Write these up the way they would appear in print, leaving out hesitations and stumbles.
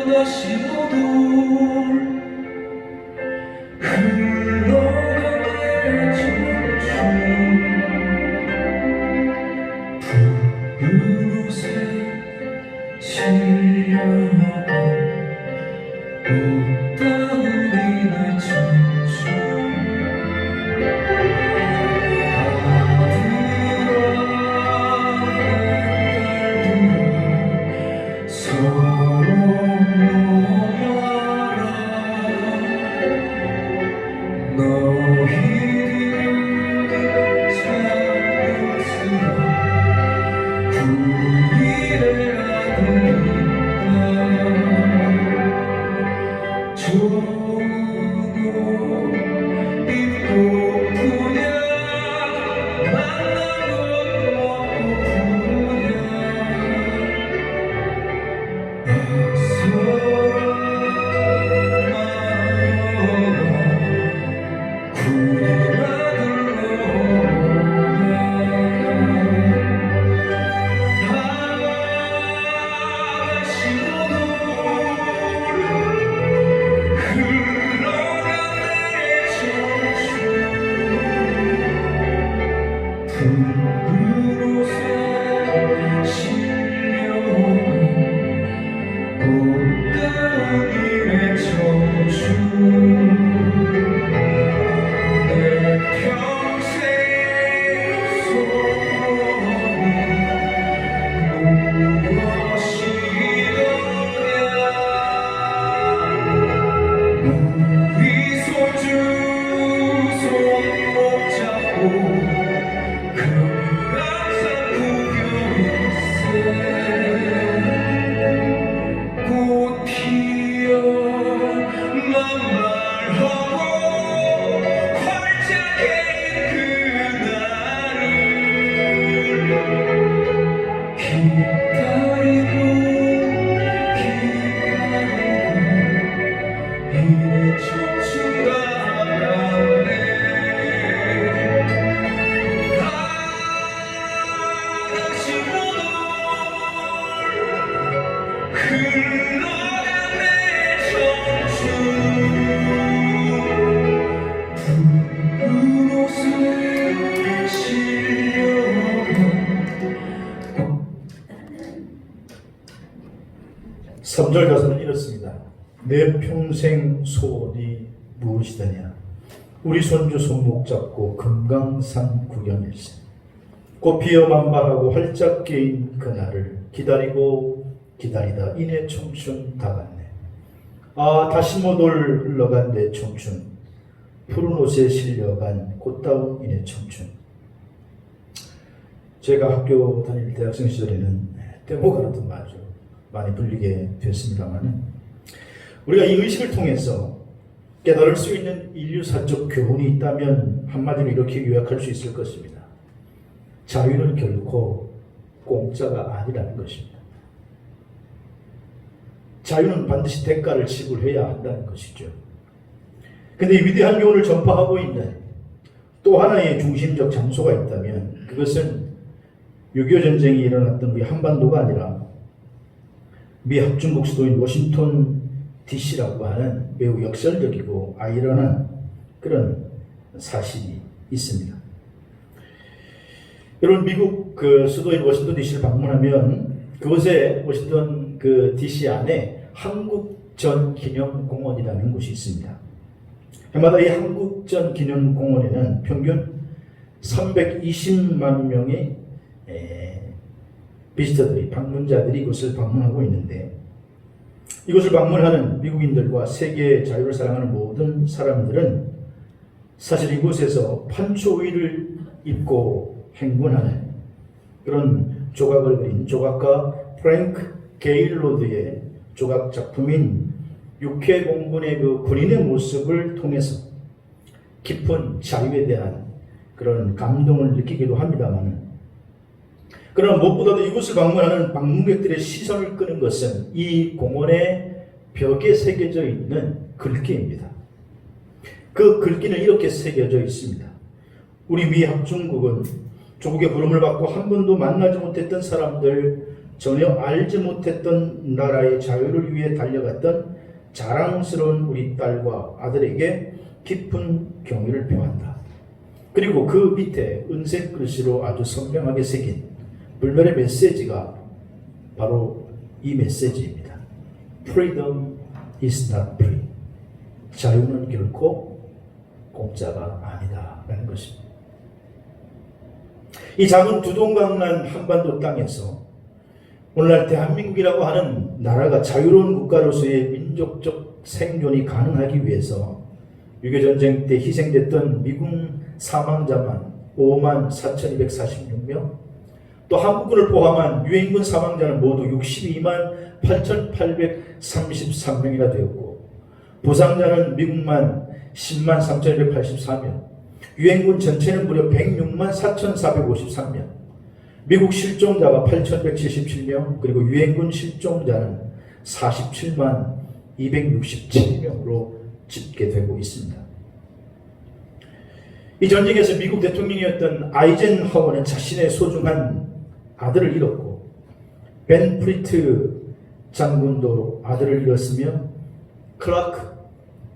다시 모두 흘러가네 청춘 푸른 옷에 실려간 꽃다운 내 청춘 서로 놓아라 너희들이 자연스러운 우리의 아들이다 좋은 옷 입고 부냐 만난 것 먹고 부냐 푸른 옷에 실려온 꽃다운 내 청춘 내 평생 소원이 무엇이더냐 우리 손주 손목 잡고 금강산 구경일세 꽃 피어 만말하고 활짝인 그날을 기다리고 이내 청춘 가네 다시 모두 흘러간 내 청춘 푸른 옷에 실려간 3절 가사는 이렇습니다. 내 평생 소원이 무엇이더냐 우리 손주 손목 잡고 금강산 구경일세 꽃 피어 만발하고 활짝 깨인 그날을 기다리고 기다리다 이내 청춘 다 갔네. 아 다시 못 올 흘러간 내 청춘 푸른 옷에 실려간 꽃다운 이내 청춘. 제가 학교 다닐 대학생 시절에는 떼모가라도 아주 많이 불리게 됐습니다만 우리가 이 의식을 통해서 깨달을 수 있는 인류사적 교훈이 있다면 한마디로 이렇게 요약할 수 있을 것입니다. 자유는 결코 공짜가 아니라는 것입니다. 자유는 반드시 대가를 지불해야 한다는 것이죠. 근데 이 위대한 교훈을 전파하고 있는 또 하나의 중심적 장소가 있다면 그것은 6.25 전쟁이 일어났던 우리 한반도가 아니라 미 합중국 수도인 워싱턴 DC라고 하는 매우 역설적이고 아이러니한 그런 사실이 있습니다. 여러분 미국 그 수도인 워싱턴 DC를 방문하면 그곳에 워싱턴 그 DC 안에 한국전 기념공원이라는 곳이 있습니다. 해마다 이 한국전 기념공원에는 평균 320만 명의 비지터들이 방문자들이 이곳을 방문하고 있는데 이곳을 방문하는 미국인들과 세계의 자유를 사랑하는 모든 사람들은 사실 이곳에서 판초위를 입고 행군하는 그런 조각을 그린 조각가 프랭크 게일로드의 조각 작품인 육해공군의 그 군인의 모습을 통해서 깊은 자유에 대한 그런 감동을 느끼기도 합니다만 그러나 무엇보다도 이곳을 방문하는 방문객들의 시선을 끄는 것은 이 공원의 벽에 새겨져 있는 글귀입니다. 그 글귀는 이렇게 새겨져 있습니다. 우리 미 합중국은 조국의 부름을 받고 한 번도 만나지 못했던 사람들 전혀 알지 못했던 나라의 자유를 위해 달려갔던 자랑스러운 우리 딸과 아들에게 깊은 경의를 표한다. 그리고 그 밑에 은색 글씨로 아주 선명하게 새긴 불멸의 메시지가 바로 이 메시지입니다. Freedom is not free. 자유는 결코 공짜가 아니다 라는 것입니다. 이 작은 두동강난 한반도 땅에서 오늘날 대한민국이라고 하는 나라가 자유로운 국가로서의 민족적 생존이 가능하기 위해서 6.25 전쟁 때 희생됐던 미군 사망자만 54,246명, 또 한국군을 포함한 유엔군 사망자는 모두 62만 8,833명이나 되었고, 부상자는 미국만 10만 3,284명, 유엔군 전체는 무려 106만 4,453명, 미국 실종자가 8,177명, 그리고 유엔군 실종자는 47만 267명으로 집계되고 있습니다. 이 전쟁에서 미국 대통령이었던 아이젠하워는 자신의 소중한 아들을 잃었고, 벤 프리트 장군도 아들을 잃었으며, 클라크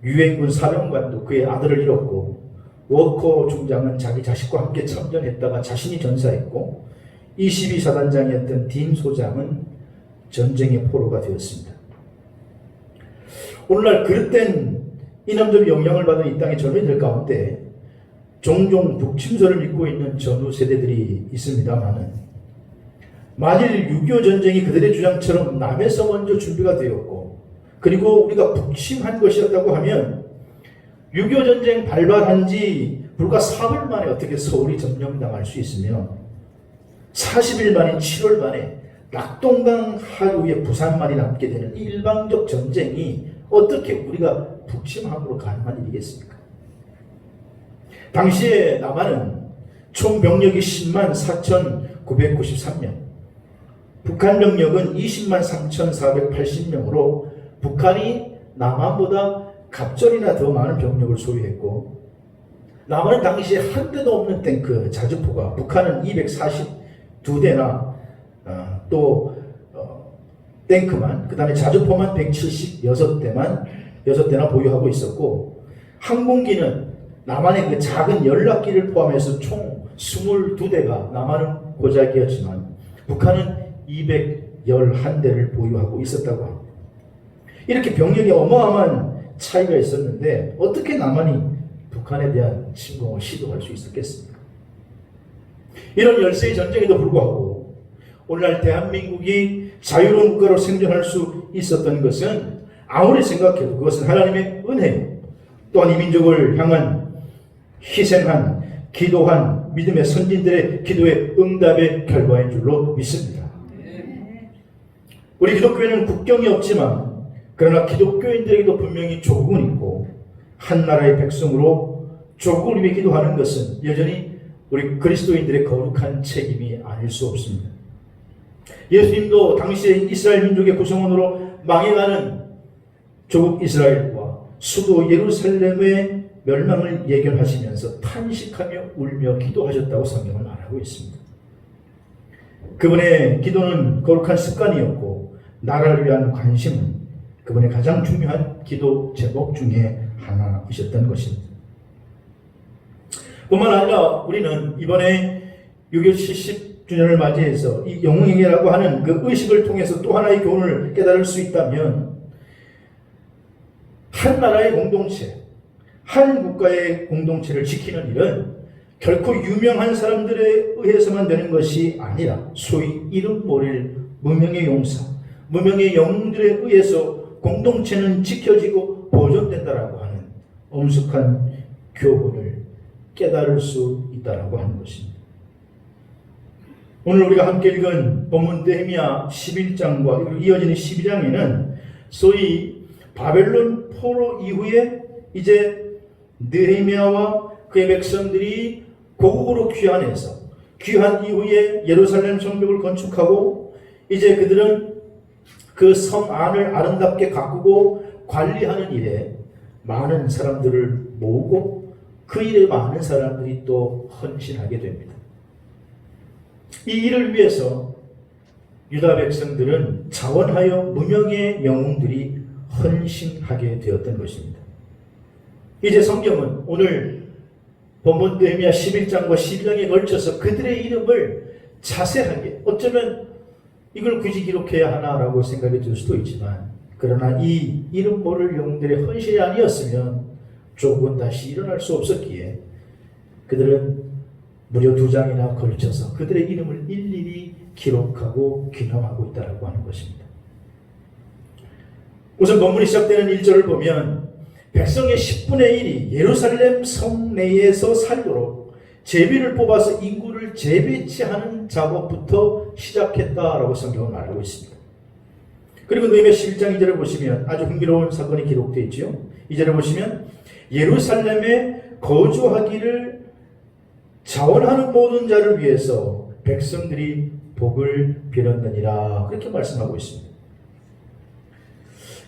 유엔군 사령관도 그의 아들을 잃었고, 워커 중장은 자기 자식과 함께 참전했다가 자신이 전사했고, 22사단장이었던 딘 소장은 전쟁의 포로가 되었습니다. 오늘날 그릇된 이념적 영향을 받은 이 땅의 젊은이들 가운데 종종 북침설을 믿고 있는 전후 세대들이 있습니다만은, 만일 6.25 전쟁이 그들의 주장처럼 남에서 먼저 준비가 되었고 그리고 우리가 북침한 것이었다고 하면 6.25 전쟁 발발한 지 불과 4일 만에 어떻게 서울이 점령당할 수 있으며 40일 만인 7월 만에 낙동강 하류에 부산만이 남게 되는 일방적 전쟁이 어떻게 우리가 북침함으로 가능한 일이겠습니까? 당시에 남한은 총 병력이 10만 4,993명, 북한 병력은 20만 3,480명으로 북한이 남한보다 갑절이나 더 많은 병력을 소유했고, 남한은 당시에 한 대도 없는 탱크 자주포가 북한은 242대나 탱크만, 그 다음에 자주포만 176대나 보유하고 있었고, 항공기는 남한의 그 작은 연락기를 포함해서 총 22대가 남한은 고작이었지만 북한은 211대를 보유하고 있었다고 합니다. 이렇게 병력이 어마어마한 차이가 있었는데 어떻게 남한이 북한에 대한 침공을 시도할 수 있었겠습니까? 이런 열세의 전쟁에도 불구하고 오늘날 대한민국이 자유로운 국가로 생존할 수 있었던 것은 아무리 생각해도 그것은 하나님의 은혜요, 또한 이 민족을 향한 희생한, 기도한 믿음의 선진들의 기도의 응답의 결과인 줄로 믿습니다. 우리 기독교회는 국경이 없지만 그러나 기독교인들에게도 분명히 조국은 있고, 한 나라의 백성으로 조국을 위해 기도하는 것은 여전히 우리 그리스도인들의 거룩한 책임이 아닐 수 없습니다. 예수님도 당시에 이스라엘 민족의 구성원으로 망해가는 조국 이스라엘과 수도 예루살렘의 멸망을 예견하시면서 탄식하며 울며 기도하셨다고 성경은 말하고 있습니다. 그분의 기도는 거룩한 습관이었고, 나라를 위한 관심은 그분의 가장 중요한 기도 제목 중에 하나이셨던 것입니다. 뿐만 아니라 우리는 이번에 6.25 70주년을 맞이해서 이 영웅행위라고 하는 그 의식을 통해서 또 하나의 교훈을 깨달을 수 있다면, 한 나라의 공동체, 한 국가의 공동체를 지키는 일은 결코 유명한 사람들에 의해서만 되는 것이 아니라 소위 이름 모를 무명의 용사, 무명의 영웅들에 의해서 공동체는 지켜지고 보존된다라고 하는 엄숙한 교훈을 깨달을 수 있다라고 하는 것입니다. 오늘 우리가 함께 읽은 본문 느헤미야 11장과 이어지는 12장에는 소위 바벨론 포로 이후에 이제 느헤미야와 그의 백성들이 고국으로 귀환한 이후에 예루살렘 성벽을 건축하고, 이제 그들은 그 성 안을 아름답게 가꾸고 관리하는 일에 많은 사람들을 모으고 그 일에 많은 사람들이 또 헌신하게 됩니다. 이 일을 위해서 유다 백성들은 자원하여 무명의 영웅들이 헌신하게 되었던 것입니다. 이제 성경은 오늘 본문 느헤미야 11장과 12장에 걸쳐서 그들의 이름을 자세하게, 어쩌면 이걸 굳이 기록해야 하나라고 생각이 들 수도 있지만, 그러나 이 이름 모를 영웅들의 헌신이 아니었으면 조국은 다시 일어날 수 없었기에 그들은 무려 2장이나 걸쳐서 그들의 이름을 일일이 기록하고 기념하고 있다고 하는 것입니다. 우선 본문이 시작되는 1절을 보면 백성의 10분의 1이 예루살렘 성내에서 살도록 제비를 뽑아서 인구를 재배치하는 작업부터 시작했다라고 성경은 말하고 있습니다. 그리고 느헤미야 11장 2절을 보시면 아주 흥미로운 사건이 기록되어 있죠. 2절을 보시면 예루살렘에 거주하기를 자원하는 모든 자를 위해서 백성들이 복을 빌었느니라, 그렇게 말씀하고 있습니다.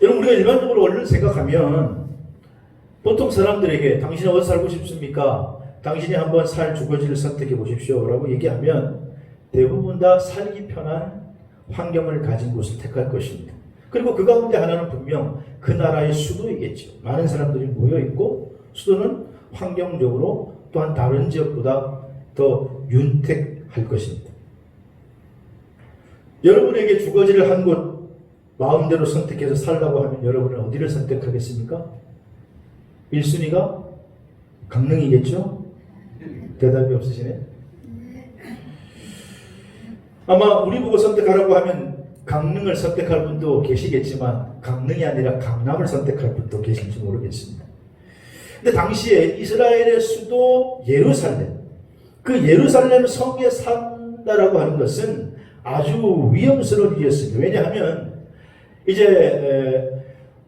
여러분, 우리가 일반적으로 얼른 생각하면 보통 사람들에게 당신은 어디서 살고 싶습니까? 당신이 한번 살 주거지를 선택해 보십시오 라고 얘기하면 대부분 다 살기 편한 환경을 가진 곳을 택할 것입니다. 그리고 그 가운데 하나는 분명 그 나라의 수도이겠죠. 많은 사람들이 모여있고 수도는 환경적으로 또한 다른 지역보다 더 윤택할 것입니다. 여러분에게 주거지를 한 곳 마음대로 선택해서 살라고 하면 여러분은 어디를 선택하겠습니까? 1순위가 강릉이겠죠? 대답이 없으시네. 아마 우리 보고 선택하라고 하면 강릉을 선택할 분도 계시겠지만 강릉이 아니라 강남을 선택할 분도 계실지 모르겠습니다. 근데 당시에 이스라엘의 수도 예루살렘, 그 예루살렘 성에 산다라고 하는 것은 아주 위험스러운 일이었습니다. 왜냐하면 이제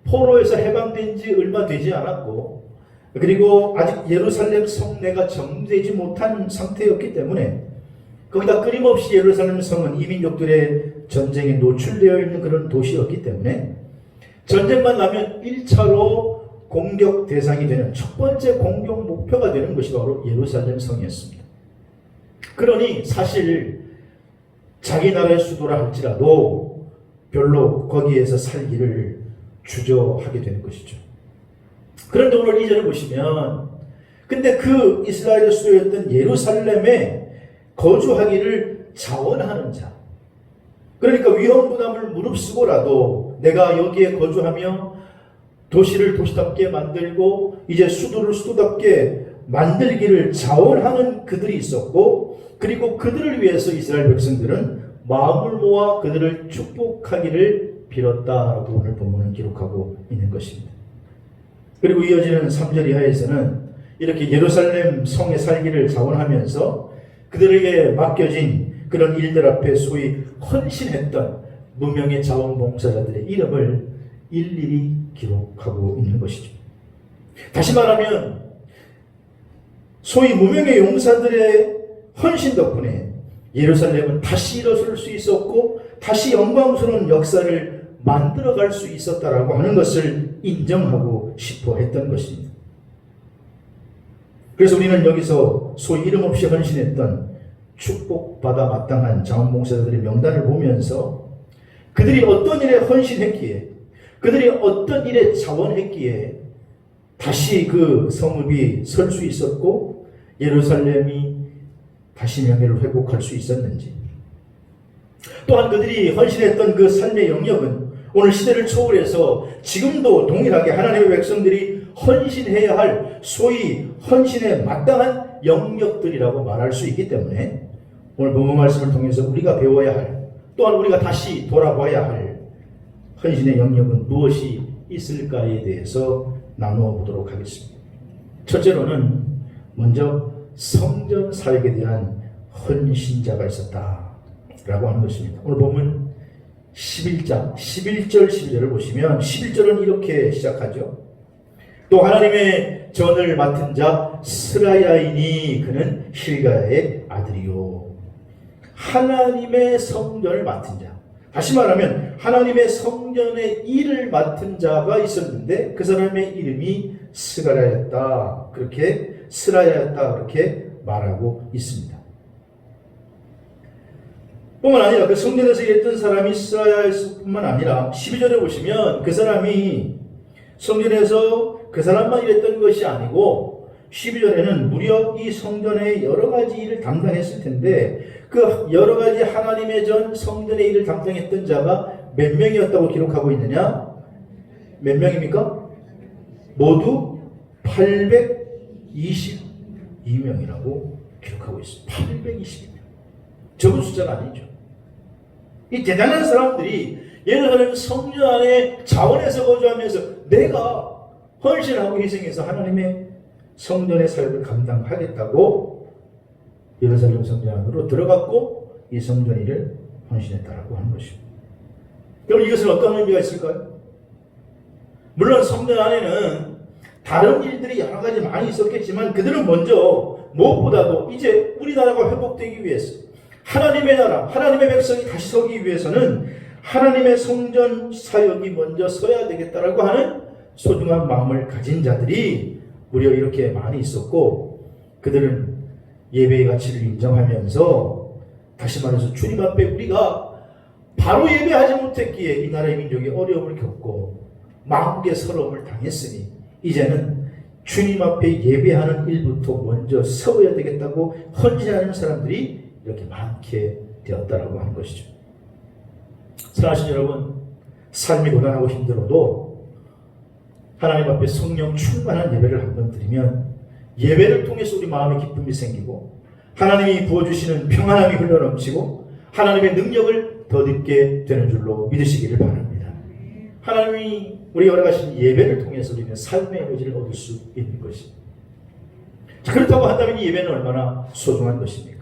포로에서 해방된 지 얼마 되지 않았고, 그리고 아직 예루살렘 성내가 정되지 못한 상태였기 때문에, 거기다 끊임없이 예루살렘 성은 이민족들의 전쟁에 노출되어 있는 그런 도시였기 때문에 전쟁만 나면 1차로 공격 대상이 되는 첫 번째 공격 목표가 되는 것이 바로 예루살렘 성이었습니다. 그러니 사실 자기 나라의 수도라 할지라도 별로 거기에서 살기를 주저하게 되는 것이죠. 그런데 오늘 2절을 보시면, 근데 그 이스라엘의 수도였던 예루살렘에 거주하기를 자원하는 자, 그러니까 위험 부담을 무릅쓰고라도 내가 여기에 거주하며 도시를 도시답게 만들고 이제 수도를 수도답게 만들기를 자원하는 그들이 있었고, 그리고 그들을 위해서 이스라엘 백성들은 마음을 모아 그들을 축복하기를 빌었다라고 오늘 본문은 기록하고 있는 것입니다. 그리고 이어지는 3절 이하에서는 이렇게 예루살렘 성에 살기를 자원하면서 그들에게 맡겨진 그런 일들 앞에 소위 헌신했던 무명의 자원봉사자들의 이름을 일일이 기록하고 있는 것이죠. 다시 말하면 소위 무명의 용사들의 헌신 덕분에 예루살렘은 다시 일어설 수 있었고 다시 영광스러운 역사를 만들어갈 수 있었다라고 하는 것을 인정하고 싶어 했던 것입니다. 그래서 우리는 여기서 소위 이름 없이 헌신했던 축복받아 마땅한 자원봉사자들의 명단을 보면서 그들이 어떤 일에 헌신했기에, 그들이 어떤 일에 자원했기에 다시 그 성읍이 설 수 있었고 예루살렘이 다시 명예를 회복할 수 있었는지, 또한 그들이 헌신했던 그 삶의 영역은 오늘 시대를 초월해서 지금도 동일하게 하나님의 백성들이 헌신해야 할 소위 헌신에 마땅한 영역들이라고 말할 수 있기 때문에 오늘 본문 말씀을 통해서 우리가 배워야 할, 또한 우리가 다시 돌아봐야 할 헌신의 영역은 무엇이 있을까에 대해서 나누어 보도록 하겠습니다. 첫째로는 먼저 성전 사역에 대한 헌신자가 있었다라고 하는 것입니다. 오늘 본문 11장 11절 12절을 보시면 11절은 이렇게 시작하죠. 또 하나님의 전을 맡은 자 스라야이니 그는 힐가야의 아들이요. 하나님의 성전을 맡은 자, 다시 말하면 하나님의 성전의 일을 맡은 자가 있었는데 그 사람의 이름이 스가랴였다, 그렇게 스라야였다, 그렇게 말하고 있습니다. 뿐만 아니라 그 성전에서 일했던 사람이 있어야 했을 뿐만 아니라 12절에 보시면 그 사람이 성전에서 그 사람만 일했던 것이 아니고 12절에는 무려 이 성전의 여러 가지 일을 담당했을 텐데 그 여러 가지 하나님의 전 성전의 일을 담당했던 자가 몇 명이었다고 기록하고 있느냐? 몇 명입니까? 모두 822명이라고 기록하고 있습니다. 822명. 적은 숫자가 아니죠. 이 대단한 사람들이 예루살렘 성전 안에 자원에서 거주하면서 내가 헌신하고 희생해서 하나님의 성전의 사역을 감당하겠다고 예루살렘 성전 안으로 들어갔고 이 성전 일을 헌신했다라고 하는 것입니다. 그럼 이것은 어떤 의미가 있을까요? 물론 성전 안에는 다른 일들이 여러 가지 많이 있었겠지만 그들은 먼저 무엇보다도 이제 우리나라가 회복되기 위해서 하나님의 나라, 하나님의 백성이 다시 서기 위해서는 하나님의 성전 사역이 먼저 서야 되겠다라고 하는 소중한 마음을 가진 자들이 무려 이렇게 많이 있었고 그들은 예배의 가치를 인정하면서 다시 말해서 주님 앞에 우리가 바로 예배하지 못했기에 이 나라의 민족이 어려움을 겪고 마음의 서러움을 당했으니 이제는 주님 앞에 예배하는 일부터 먼저 세워야 되겠다고 헌신하는 사람들이 이렇게 많게 되었다라고 하는 것이죠. 사랑하시는 여러분, 삶이 고단하고 힘들어도 하나님 앞에 성령 충만한 예배를 한번 드리면 예배를 통해서 우리 마음에 기쁨이 생기고 하나님이 부어주시는 평안함이 흘러넘치고 하나님의 능력을 덧입게 되는 줄로 믿으시기를 바랍니다. 하나님이 우리가 허락하신 예배를 통해서 우리는 삶의 에너지를 얻을 수 있는 것입니다. 그렇다고 한다면 이 예배는 얼마나 소중한 것입니까?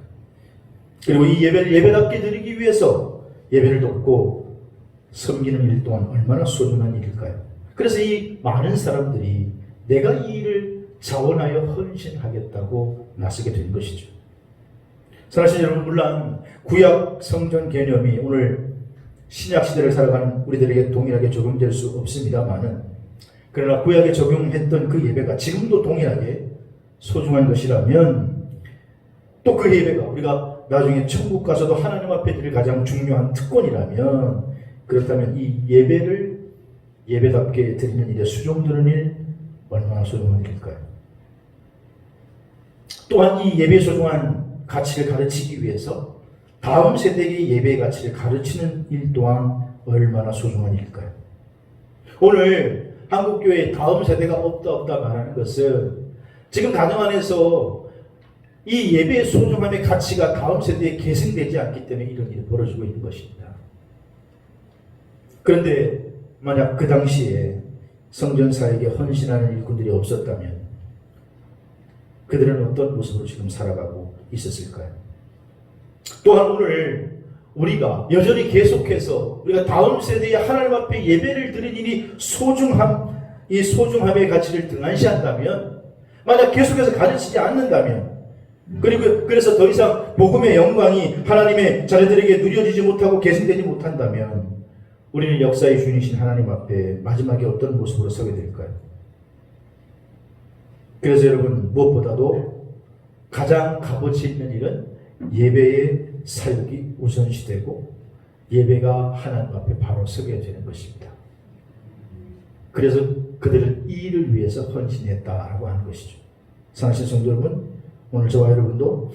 그리고 이 예배를 예배답게 드리기 위해서 예배를 돕고 섬기는 일 또한 얼마나 소중한 일일까요? 그래서 이 많은 사람들이 내가 이 일을 자원하여 헌신하겠다고 나서게 된 것이죠. 사실 여러분, 물론 구약 성전 개념이 오늘 신약 시대를 살아가는 우리들에게 동일하게 적용될 수 없습니다만은 그러나 구약에 적용했던 그 예배가 지금도 동일하게 소중한 것이라면 또 그 예배가 우리가 나중에 천국 가서도 하나님 앞에 드릴 가장 중요한 특권이라면 그렇다면 이 예배를 예배답게 드리는 일에 수종드는 일 얼마나 소중한 일일까요? 또한 이 예배의 소중한 가치를 가르치기 위해서 다음 세대에게 예배의 가치를 가르치는 일 또한 얼마나 소중한 일일까요? 오늘 한국교회의 다음 세대가 없다 말하는 것은 지금 가정 안에서 이 예배의 소중함의 가치가 다음 세대에 계승되지 않기 때문에 이런 일이 벌어지고 있는 것입니다. 그런데 만약 그 당시에 성전사에게 헌신하는 일꾼들이 없었다면 그들은 어떤 모습으로 지금 살아가고 있었을까요? 또한 오늘 우리가 여전히 계속해서 우리가 다음 세대에 하나님 앞에 예배를 드리는 일이 이 소중함의 가치를 등한시한다면 만약 계속해서 가르치지 않는다면 그리고 그래서 더 이상 복음의 영광이 하나님의 자녀들에게 누려지지 못하고 계승되지 못한다면 우리는 역사의 주인이신 하나님 앞에 마지막에 어떤 모습으로 서게 될까요? 그래서 여러분, 무엇보다도 가장 값어치 있는 일은 예배의 사역이 우선시되고 예배가 하나님 앞에 바로 서게 되는 것입니다. 그래서 그들은 이 일을 위해서 헌신했다라고 하는 것이죠. 사랑하시는 성도 여러분, 오늘 저와 여러분도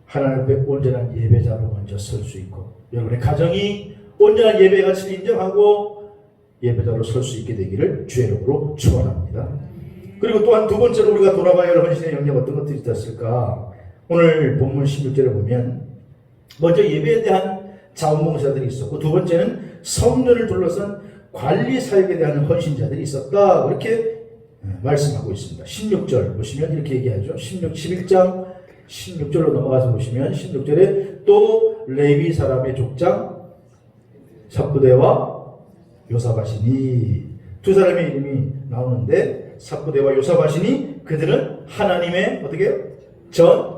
하나님 앞에 온전한 예배자로 먼저 설 수 있고 여러분의 가정이 온전한 예배 가치를 인정하고 예배자로 설 수 있게 되기를 주의 이름으로 축원합니다. 그리고 또한 두 번째로 우리가 돌아봐야 할 헌신의 영역 어떤 것들이 있었을까? 오늘 본문 16절에 보면 먼저 예배에 대한 자원봉사들이 있었고 두 번째는 성전을 둘러싼 관리 사역에 대한 헌신자들이 있었다. 그렇게 말씀하고 있습니다. 16절 보시면 이렇게 얘기하죠. 11장 16절로 넘어가서 보시면 16절에 또 레위 사람의 족장 삽부대와 요사바시니 두 사람의 이름이 나오는데 삽부대와 요사바시니 그들은 하나님의 어떻게 해요? 전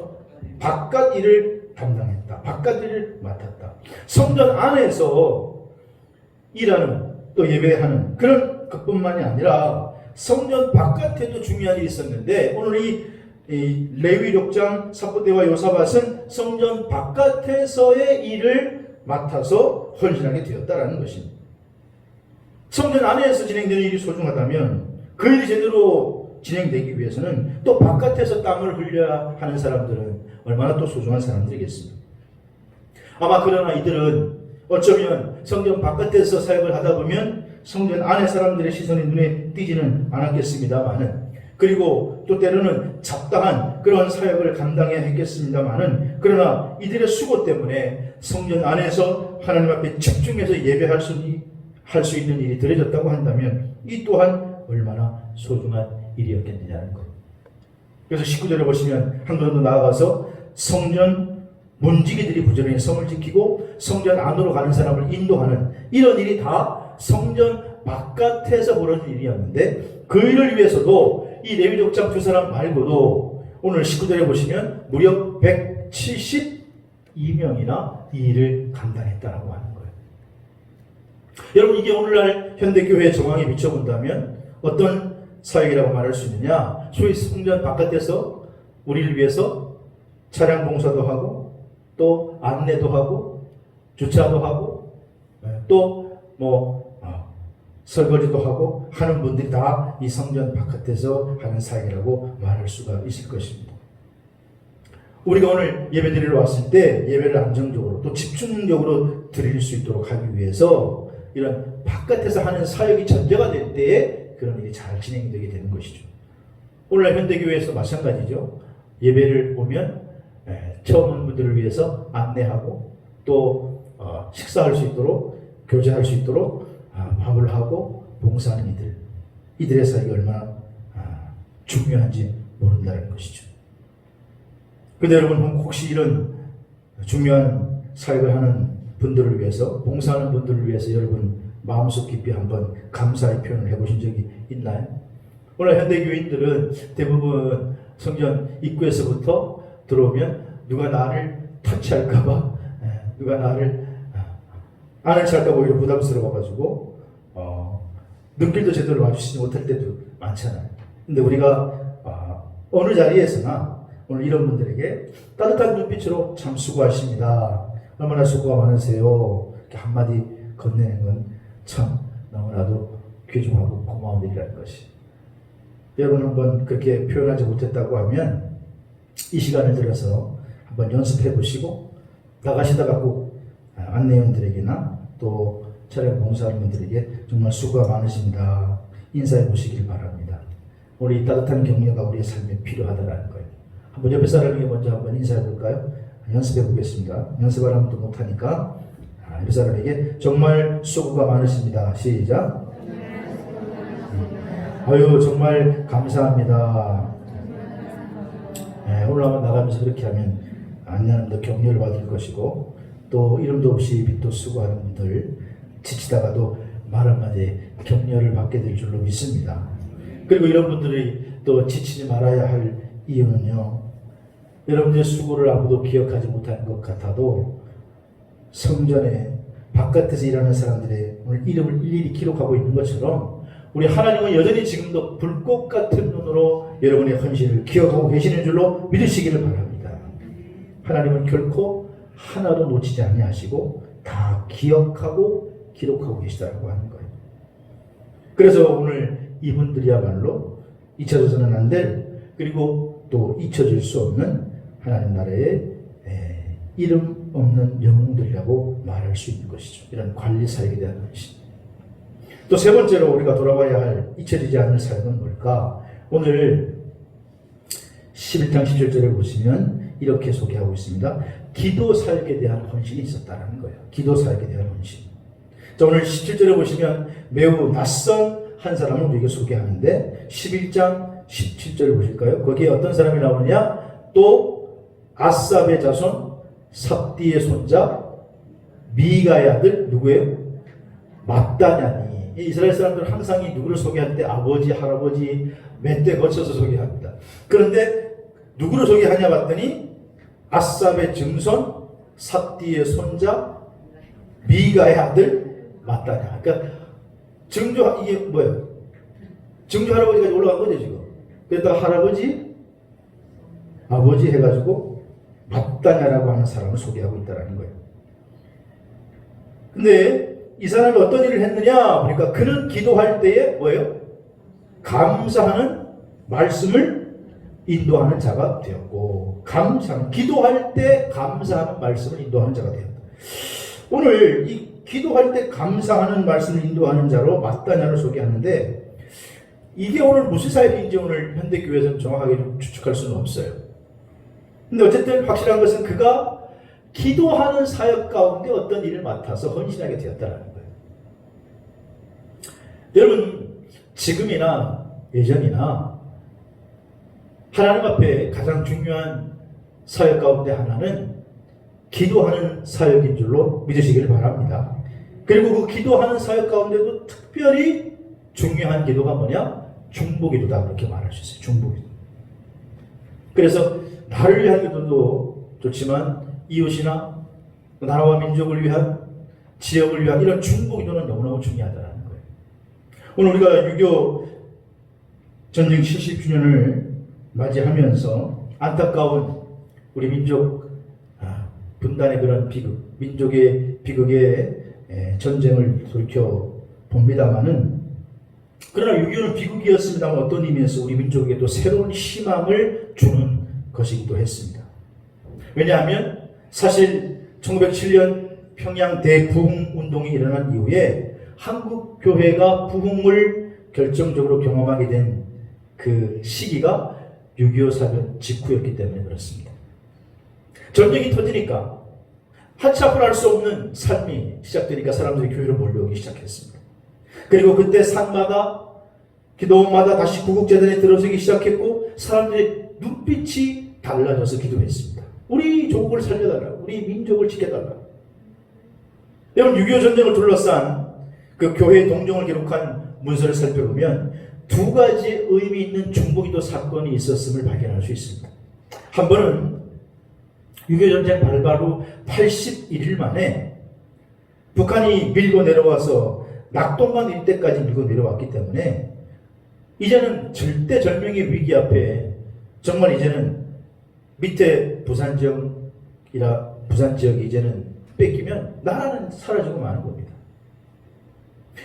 바깥 일을 담당했다. 바깥 일을 맡았다. 성전 안에서 일하는 또 예배하는 그런 것뿐만이 아니라 성전 바깥에도 중요한 일이 있었는데 오늘 이 이 레위족장 삽보대와 요사밧은 성전 바깥에서의 일을 맡아서 헌신하게 되었다라는 것입니다. 성전 안에서 진행되는 일이 소중하다면 그 일이 제대로 진행되기 위해서는 또 바깥에서 땀을 흘려야 하는 사람들은 얼마나 또 소중한 사람들이겠습니까? 아마 그러나 이들은 어쩌면 성전 바깥에서 사역을 하다 보면 성전 안의 사람들의 시선이 눈에 띄지는 않았겠습니다만은, 그리고 또 때로는 잡다한 그런 사역을 감당해야 했겠습니다만은, 그러나 이들의 수고 때문에 성전 안에서 하나님 앞에 집중해서 예배할 수 있는 일이 들어졌다고 한다면 이 또한 얼마나 소중한 일이었겠느냐는 것. 그래서 19절에 보시면 한 걸음 더 나아가서 성전 문지기들이 부지런히 성을 지키고 성전 안으로 가는 사람을 인도하는 이런 일이 다 성전 바깥에서 벌어진 일이었는데, 그 일을 위해서도 이 레위족장 두 사람 말고도 오늘 19절에 보시면 무려 172명이나 이 일을 감당했다라고 하는 거예요. 여러분, 이게 오늘날 현대교회의 정황에 비춰본다면 어떤 사역이라고 말할 수 있느냐? 소위 성전 바깥에서 우리를 위해서 차량 봉사도 하고 또 안내도 하고 주차도 하고 또 설거지도 하고 하는 분들이 다 이 성전 바깥에서 하는 사역이라고 말할 수가 있을 것입니다. 우리가 오늘 예배 드리러 왔을 때 예배를 안정적으로 또 집중적으로 드릴 수 있도록 하기 위해서 이런 바깥에서 하는 사역이 전제가 될 때에 그런 일이 잘 진행되게 되는 것이죠. 오늘날 현대교회에서 마찬가지죠. 예배를 보면 처음 온 분들을 위해서 안내하고 또 식사할 수 있도록, 교제할 수 있도록 밥을 하고 봉사하는 이들의 사역이 얼마나 중요한지 모른다는 것이죠. 그런데 여러분, 혹시 이런 중요한 사역을 하는 분들을 위해서, 봉사하는 분들을 위해서 여러분 마음속 깊이 한번 감사의 표현을 해보신 적이 있나요? 오늘 현대교인들은 대부분 성전 입구에서부터 들어오면 누가 나를 터치할까봐, 누가 나를 안을 찰까봐 오히려 부담스러워가지고 눈길도 제대로 마주치지 못할 때도 많잖아요. 근데 우리가 어느 자리에서나 오늘 이런 분들에게 따뜻한 눈빛으로 참 수고하십니다, 얼마나 수고가 많으세요, 이렇게 한마디 건네는 건 참 너무나도 귀중하고 고마운 일이라는 것이. 여러분 한번 그렇게 표현하지 못했다고 하면 이 시간을 들어서 한번 연습해 보시고 나가시다가 꼭 안내원들에게나 또 차량 봉사하는 분들에게 정말 수고가 많으십니다, 인사해 보시길 바랍니다. 우리 따뜻한 격려가 우리의 삶에 필요하다는 거예요. 한번 옆에 사람에게 먼저 한번 인사해 볼까요? 연습해 보겠습니다. 연습을 하면 또 못하니까 옆에 사람에게 정말 수고가 많으십니다. 시작. 아유, 정말 감사합니다. 오늘 한번 나가면서 그렇게 하면 안내하는데 격려를 받을 것이고, 또 이름도 없이 빚도 수고하는 분들 지치다가도 말 한마디에 격려를 받게 될 줄로 믿습니다. 그리고 이런 분들이 또 지치지 말아야 할 이유는요, 여러분들의 수고를 아무도 기억하지 못하는 것 같아도 성전에 바깥에서 일하는 사람들의 오늘 이름을 일일이 기록하고 있는 것처럼 우리 하나님은 여전히 지금도 불꽃 같은 눈으로 여러분의 헌신을 기억하고 계시는 줄로 믿으시기를 바랍니다. 하나님은 결코 하나도 놓치지 아니하시고 다 기억하고 기록하고 계시다고 하는 거예요. 그래서 오늘 이분들이야말로 잊혀져서는 안 될, 그리고 또 잊혀질 수 없는 하나님 나라의 이름 없는 영웅들이라고 말할 수 있는 것이죠. 이런 관리 사역에 대한 것이. 또 세 번째로 우리가 돌아봐야 할 잊혀지지 않을 사역은 뭘까? 오늘 11장 17절에 보시면 이렇게 소개하고 있습니다. 기도 사역에 대한 헌신이 있었다는 거예요. 기도 사역에 대한 헌신. 자, 오늘 17절에 보시면 매우 낯선 한 사람을 우리에게 소개하는데 11장 17절을 보실까요? 거기에 어떤 사람이 나오느냐? 또 아삽의 자손 삽디의 손자 미가의 아들 누구예요? mat다냐니. 이스라엘 사람들은 항상 이 누구를 소개할 때 아버지, 할아버지 몇 대 거쳐서 소개합니다. 그런데 누구를 소개하냐 봤더니 아삽의 증손 삽디의 손자 미가의 아들 mat다냐. 그러니까 증조, 이게 뭐예요? 증조 할아버지까지 올라간 거죠 지금. 그러다가 할아버지 아버지 해가지고 마따냐라고 하는 사람을 소개하고 있다는 거예요. 근데 이 사람이 어떤 일을 했느냐 보니까 그는 기도할 때에 뭐예요? 감사하는 말씀을 인도하는 자가 되었고, 기도할 때 감사하는 말씀을 인도하는 자가 되었다. 오늘 이 기도할 때 감사하는 말씀을 인도하는 자로 마따냐를 소개하는데, 이게 오늘 무슨 사역인지 오늘 현대교회에서는 정확하게 좀 추측할 수는 없어요. 근데 어쨌든 확실한 것은 그가 기도하는 사역 가운데 어떤 일을 맡아서 헌신하게 되었다는 거예요. 여러분, 지금이나 예전이나 하나님 앞에 가장 중요한 사역 가운데 하나는 기도하는 사역인 줄로 믿으시기를 바랍니다. 그리고 그 기도하는 사역 가운데도 특별히 중요한 기도가 뭐냐? 중보기도다, 그렇게 말할 수 있어요. 중보기도. 그래서 나를 위한 기도도 좋지만 이웃이나 나라와 민족을 위한, 지역을 위한 이런 중보기도는 너무너무 중요하다는 거예요. 오늘 우리가 6.25 전쟁 70주년을 맞이하면서 안타까운 우리 민족 분단의 그런 비극, 민족의 비극의 전쟁을 돌이켜 봅니다마는, 그러나 6.25는 비극이었습니다만 어떤 의미에서 우리 민족에게 또 새로운 희망을 주는 것이기도 했습니다. 왜냐하면 사실 1907년 평양 대부흥 운동이 일어난 이후에 한국 교회가 부흥을 결정적으로 경험하게 된 그 시기가 6.25 사변 직후였기 때문에 그렇습니다. 전쟁이 터지니까 하차를 할 수 없는 삶이 시작되니까 사람들이 교회로 몰려오기 시작했습니다. 그리고 그때 산마다 기도원마다 다시 구국재단에 들어서기 시작했고, 사람들의 눈빛이 달라져서 기도했습니다. 우리 조국을 살려달라고, 우리 민족을 지켜달라고. 여러분, 6.25 전쟁을 둘러싼 그 교회의 동정을 기록한 문서를 살펴보면 두 가지의 의미 있는 중보기도 사건이 있었음을 발견할 수 있습니다. 한 번은 6.25 전쟁 발발 후 81일 만에 북한이 밀고 내려와서 낙동강 일대까지 밀고 내려왔기 때문에 이제는 절대절명의 위기 앞에 정말 이제는 밑에 부산 지역이 이제는 뺏기면 나라는 사라지고 마는 겁니다.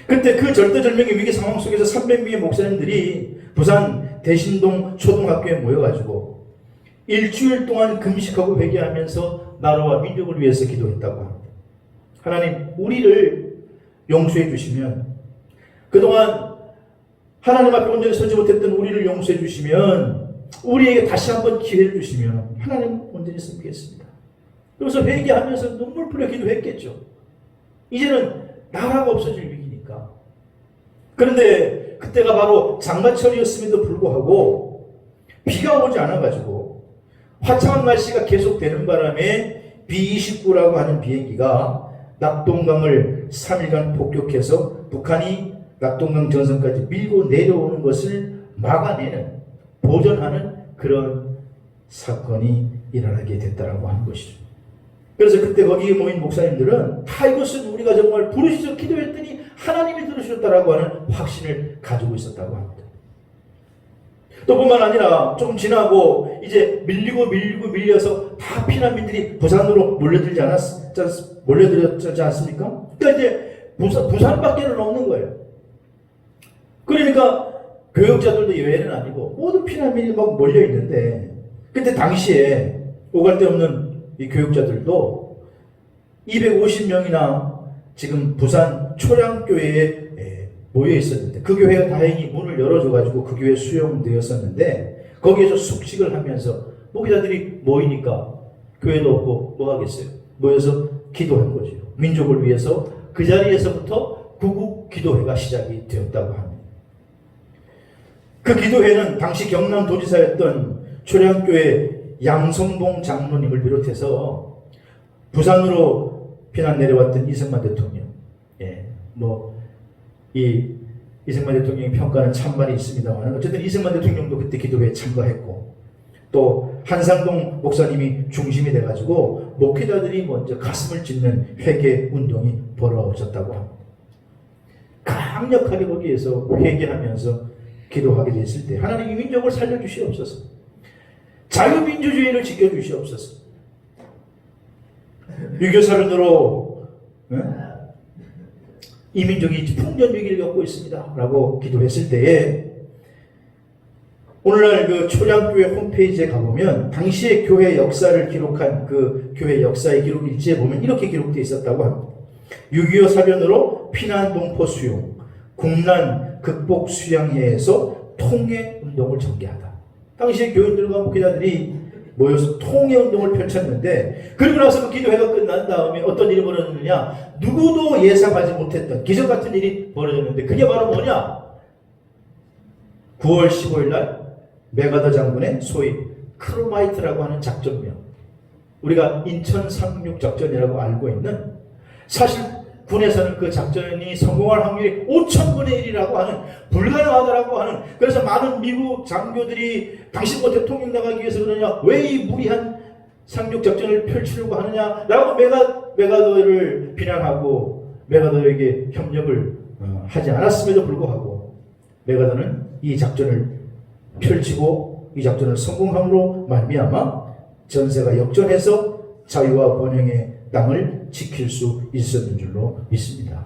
그때 그 절대절명의 위기 상황 속에서 300명의 목사님들이 부산 대신동 초등학교에 모여가지고 일주일 동안 금식하고 회개하면서 나라와 민족을 위해서 기도했다고 합니다. 하나님, 우리를 용서해 주시면, 그동안 하나님 앞에 온전히 서지 못했던 우리를 용서해 주시면, 우리에게 다시 한번 기회를 주시면 하나님 온전히 섬기겠습니다. 그래서 회개하면서 눈물 뿌려 기도했겠죠. 이제는 나라가 없어질 위기니까. 그런데 그때가 바로 장마철이었음에도 불구하고 비가 오지 않아가지고 화창한 날씨가 계속되는 바람에 B-29라고 하는 비행기가 낙동강을 3일간 폭격해서 북한이 낙동강 전선까지 밀고 내려오는 것을 막아내는, 보전하는 그런 사건이 일어나게 됐다라고 하는 것이죠. 그래서 그때 거기에 모인 목사님들은 다 이것은 우리가 정말 부르시죠 기도했더니 하나님이 들으셨다라고 하는 확신을 가지고 있었다고 합니다. 또 뿐만 아니라 조금 지나고 이제 밀려서 다 피난민들이 부산으로 몰려들지 않습니까? 그러니까 이제 부산밖에는 없는 거예요. 그러니까 교역자들도 예외는 아니고 모든 피난민이 막 몰려 있는데, 그때 당시에 오갈 데 없는 이 교육자들도 250명이나 지금 부산 초량교회에 모여 있었는데, 그 교회가 다행히 문을 열어줘가지고 그 교회에 수용되었었는데, 거기에서 숙식을 하면서 목회자들이 모이니까 교회도 없고 뭐 하겠어요? 모여서 기도한 거죠. 민족을 위해서 그 자리에서부터 구국 기도회가 시작이 되었다고 합니다. 그 기도회는 당시 경남도지사였던 초량교회 양성봉 장로님을 비롯해서 부산으로 피난 내려왔던 이승만 대통령, 이승만 대통령의 평가는 찬반이 있습니다만 어쨌든 이승만 대통령도 그때 기도회에 참가했고, 또 한상동 목사님이 중심이 돼가지고 목회자들이 먼저 가슴을 찢는 회개 운동이 벌어졌다고 합니다. 강력하게 거기에서 회개하면서 기도하게 됐을 때 하나님 이 민족을 살려주시옵소서. 자유민주주의를 지켜주시옵소서. 유교 사람으로 이 민족이 풍전 위기를 겪고 있습니다 라고 기도했을 때에 오늘날 그 초량교회 홈페이지에 가보면 당시의 교회 역사를 기록한 그 교회 역사의 기록 일지에 보면 이렇게 기록되어 있었다고 합니다. 6.25 사변으로 피난 동포 수용, 국난 극복 수양회에서 통해 운동을 전개하다. 당시의 교인들과 목회자들이 모여서 통해 운동을 펼쳤는데 그리고 나서 그 기도회가 끝난 다음에 어떤 일이 벌어졌느냐, 누구도 예상하지 못했던 기적 같은 일이 벌어졌는데 그게 바로 뭐냐, 9월 15일 날 메가더 장군의 소위 크로마이트라고 하는 작전명, 우리가 인천 상륙 작전이라고 알고 있는, 사실 군에서는 그 작전이 성공할 확률이 5,000분의 1이라고 하는, 불가능하다라고 하는, 그래서 많은 미국 장교들이 당신과 대통령 나가기 위해서 그러냐, 왜 이 무리한 상륙 작전을 펼치려고 하느냐라고 메가더를 비난하고 메가더에게 협력을 하지 않았음에도 불구하고 메가더는 이 작전을 펼치고 이 작전을 성공함으로 말미암아 전세가 역전해서 자유와 번영의 땅을 지킬 수 있었는 줄로 믿습니다.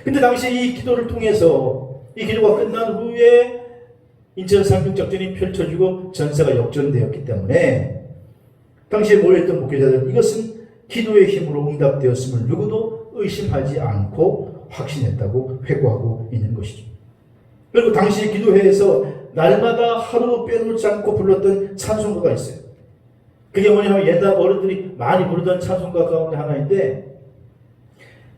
근데 당시 이 기도를 통해서 이 기도가 끝난 후에 인천 상륙 작전이 펼쳐지고 전세가 역전되었기 때문에 당시에 모여있던 목회자들은 이것은 기도의 힘으로 응답되었음을 누구도 의심하지 않고 확신했다고 회고하고 있는 것이죠. 그리고 당시 기도회에서 날마다 하루 빼놓지 않고 불렀던 찬송가가 있어요. 그게 뭐냐면 옛날 어른들이 많이 부르던 찬송가 가운데 하나인데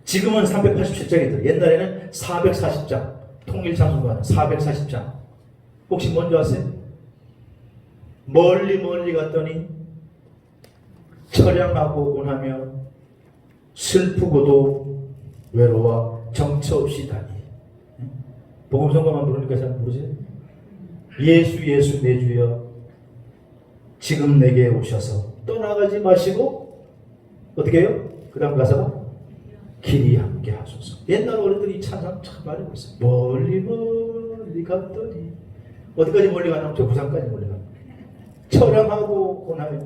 지금은 387장이 들어요. 옛날에는 440장, 통일 찬송가는 440장. 혹시 뭔지 아세요? 멀리 멀리 갔더니 처량하고 고나며 슬프고도 외로워 정처 없이 다니. 복음성가만 부르니까 잘 모르세요? 예수 예수 내 주여 지금 내게 오셔서 떠나가지 마시고 어떻게 해요? 그 다음 가사가 길이 함께 하소서. 옛날 어른들이 찬양 참 많이 했어요. 멀리 멀리 갔더니 어디까지 멀리 가냐면 저 부산까지 멀리 갑니다. 처량하고 고나며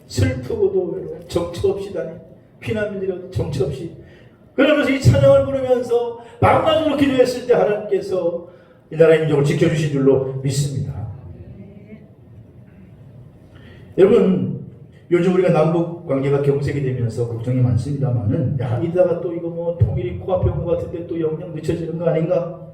슬프고도 외로워 정처 없이 다니. 피난민들이 정처 없이. 그러면서 이 찬양을 부르면서 밤낮으로 기도했을 때 하나님께서 이 나라의 민족을 지켜주신 줄로 믿습니다. 여러분, 요즘 우리가 남북 관계가 경색이 되면서 걱정이 많습니다만은, 야, 이따가 또 이거 뭐 통일이 코앞에 온 것 같은데 또 영영 늦춰지는 거 아닌가?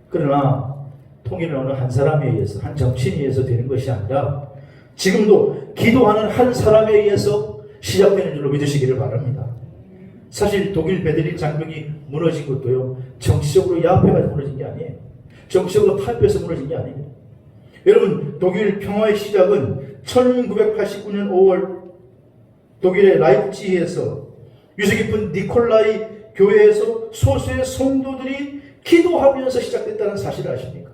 그러나 통일은 어느 한 사람에 의해서, 한 정치인에 의해서 되는 것이 아니라 지금도 기도하는 한 사람에 의해서 시작되는 줄로 믿으시기를 바랍니다. 사실 독일 베들린 장벽이 무너진 것도요, 정치적으로 야합해가지고 무너진 게 아니에요. 정치적으로 파업해서 무너진 게 아닙니다. 여러분, 독일 평화의 시작은 1989년 5월 독일의 라이프치히에서 유서 깊은 니콜라이 교회에서 소수의 성도들이 기도하면서 시작됐다는 사실을 아십니까?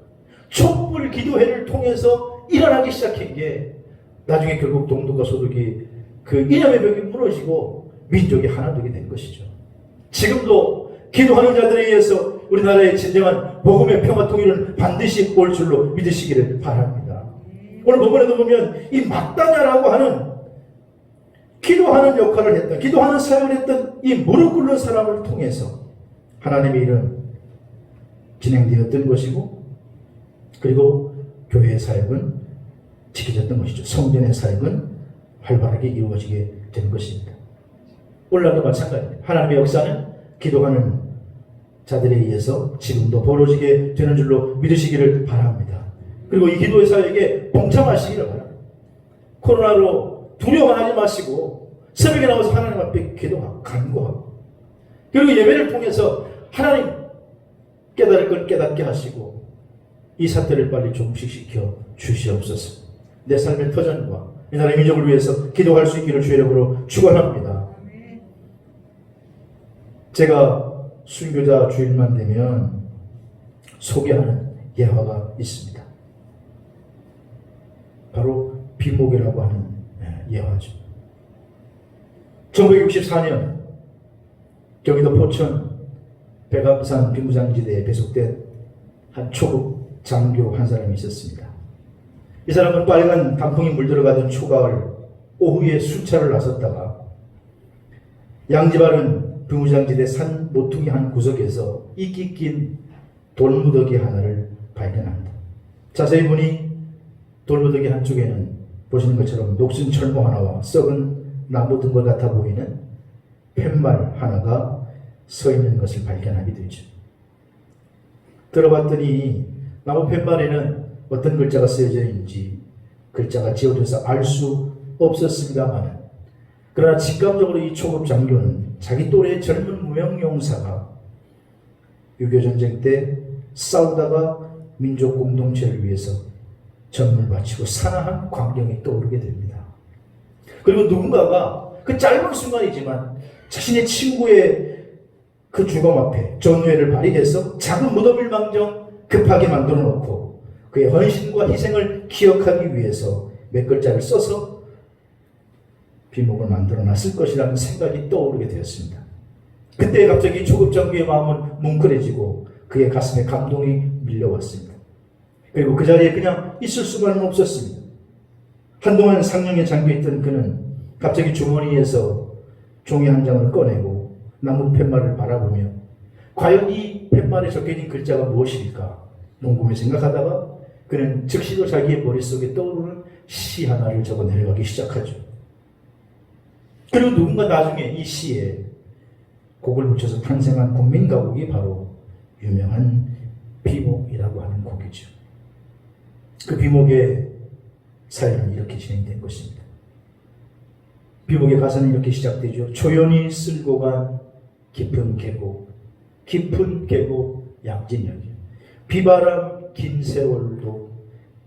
촛불 기도회를 통해서 일어나기 시작한 게 나중에 결국 동독과 소독이 그 이념의 벽이 무너지고 민족이 하나 되게 된 것이죠. 지금도 기도하는 자들에 의해서 우리나라의 진정한 복음의 평화 통일은 반드시 올 줄로 믿으시기를 바랍니다. 오늘 본문에도 보면 이 막다냐라고 하는 기도하는 역할을 했던, 기도하는 사역을 했던 이 무릎 꿇는 사람을 통해서 하나님의 일은 진행되었던 것이고, 그리고 교회의 사역은 지켜졌던 것이죠. 성전의 사역은 활발하게 이루어지게 되는 것입니다. 오늘날도 마찬가지입니다. 하나님의 역사는 기도하는 자들에 의해서 지금도 벌어지게 되는 줄로 믿으시기를 바랍니다. 그리고 이 기도의 사역에 동참하시기를 바랍니다. 코로나로 두려워하지 마시고 새벽에 나와서 하나님 앞에 기도하고 간구하고, 그리고 예배를 통해서 하나님 깨달을 건 깨닫게 하시고 이 사태를 빨리 종식시켜 주시옵소서. 내 삶의 터전과 이 나라의 민족을 위해서 기도할 수 있기를 주의 이름으로 축원합니다. 제가 순교자 주일만 되면 소개하는 예화가 있습니다. 바로 비목이라고 하는 예화죠. 1964년 경기도 포천 백암산 비무장지대에 배속된 한 초급 장교 한 사람이 있었습니다. 이 사람은 빨간 단풍이 물들어가던 초가을 오후에 순찰을 나섰다가 양지바른 비무장지대 산 모퉁이 한 구석에서 이끼 낀 돌무더기 하나를 발견합니다. 자세히 보니 돌무더기 한쪽에는 보시는 것처럼 녹슨 철모 하나와 썩은 나무 든 것 같아 보이는 팻말 하나가 서 있는 것을 발견하게 되죠. 들어봤더니 나무 팻말에는 어떤 글자가 쓰여져 있는지 글자가 지워져서 알 수 없었습니다만, 그러나 직감적으로 이 초급 장교는 자기 또래의 젊은 무명용사가 6.25 전쟁 때 싸우다가 민족 공동체를 위해서 전문을 바치고 산화한 광경이 떠오르게 됩니다. 그리고 누군가가 그 짧은 순간이지만 자신의 친구의 그 죽음 앞에 전우회를 발휘해서 작은 무덤을 망정 급하게 만들어 놓고 그의 헌신과 희생을 기억하기 위해서 몇 글자를 써서 비목을 만들어 놨을 것이라는 생각이 떠오르게 되었습니다. 그때 갑자기 초급 장교의 마음은 뭉클해지고 그의 가슴에 감동이 밀려왔습니다. 그리고 그 자리에 그냥 있을 수만은 없었습니다. 한동안 상령에 잠겨있던 그는 갑자기 주머니에서 종이 한 장을 꺼내고 나무 팻말을 바라보며 과연 이 팻말에 적혀있는 글자가 무엇일까 곰곰이 생각하다가 그는 즉시로 자기의 머릿속에 떠오르는 시 하나를 적어 내려가기 시작하죠. 그리고 누군가 나중에 이 시에 곡을 붙여서 탄생한 국민가곡이 바로 유명한 비목이라고 하는 곡이죠. 그 비목의 사연은 이렇게 진행된 것입니다. 비목의 가사는 이렇게 시작되죠. 조연히 쓸고 간 깊은 계곡, 깊은 계곡 양진역이요. 비바람 긴 세월도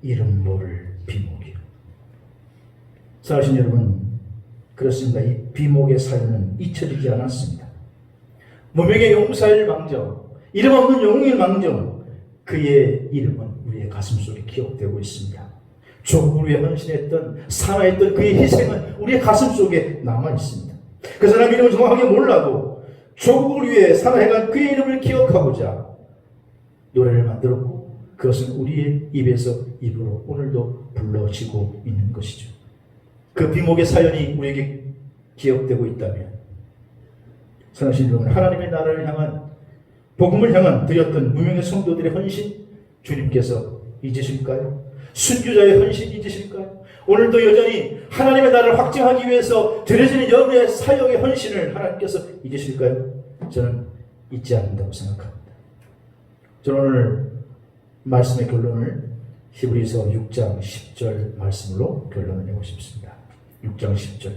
이름 모를 비목이요. 사랑하신 여러분, 그렇습니다. 이 비목의 사연은 잊혀지지 않았습니다. 무명의 용사일 망정, 이름 없는 영웅일 망정, 그의 이름은 우리의 가슴속에 기억되고 있습니다. 조국을 위해 헌신했던, 살아있던 그의 희생은 우리의 가슴속에 남아있습니다. 그 사람 이름을 정확하게 몰라도 조국을 위해 살아해간 그의 이름을 기억하고자 노래를 만들었고 그것은 우리의 입에서 입으로 오늘도 불러지고 있는 것이죠. 그 비목의 사연이 우리에게 기억되고 있다면 사랑하신 여러분, 하나님의 나라를 향한 복음을 향한 드렸던 무명의 성도들의 헌신 주님께서 잊으실까요? 순교자의 헌신 잊으실까요? 오늘도 여전히 하나님의 나라를 확증하기 위해서 드려지는 여러분의 사역의 헌신을 하나님께서 잊으실까요? 저는 잊지 않는다고 생각합니다. 저는 오늘 말씀의 결론을 히브리서 6장 10절 말씀으로 결론을 내고 싶습니다. 6장 10절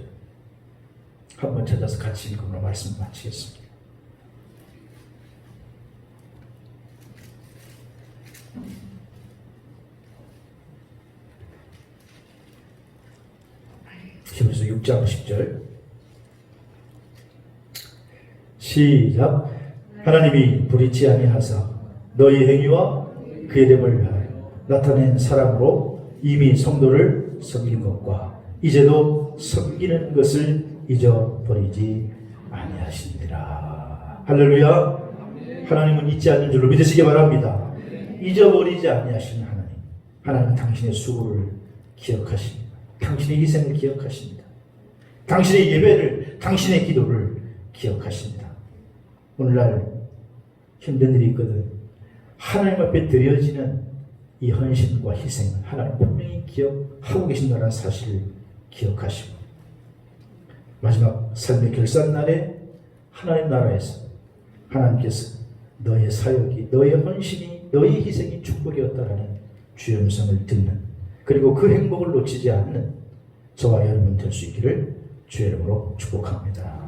한번 찾아서 같이 읽음으로 말씀을 마치겠습니다. 히브리서 6장 10절 시작. 하나님이 불의치 아니하사 너희 행위와 그 이름을 위하여 나타낸 사랑으로 이미 성도를 섬긴 것과 이제도 섬기는 것을 잊어버리지 아니하시니라. 할렐루야. 하나님은 잊지 않는 줄로 믿으시기 바랍니다. 잊어버리지 아니하시는 하나님. 하나님은 당신의 수고를 기억하십니다. 당신의 희생을 기억하십니다. 당신의 예배를, 당신의 기도를 기억하십니다. 오늘날 힘든 일이 있거든 하나님 앞에 드려지는 이 헌신과 희생을 하나님 분명히 기억하고 계신다는 사실을 기억하시고 마지막 삶의 결산날에 하나님 나라에서 하나님께서 너의 사역이, 너의 헌신이, 너의 희생이 축복이었다라는 주의 음성을 듣는, 그리고 그 행복을 놓치지 않는 저와 여러분 될 수 있기를 주의 이름으로 축복합니다.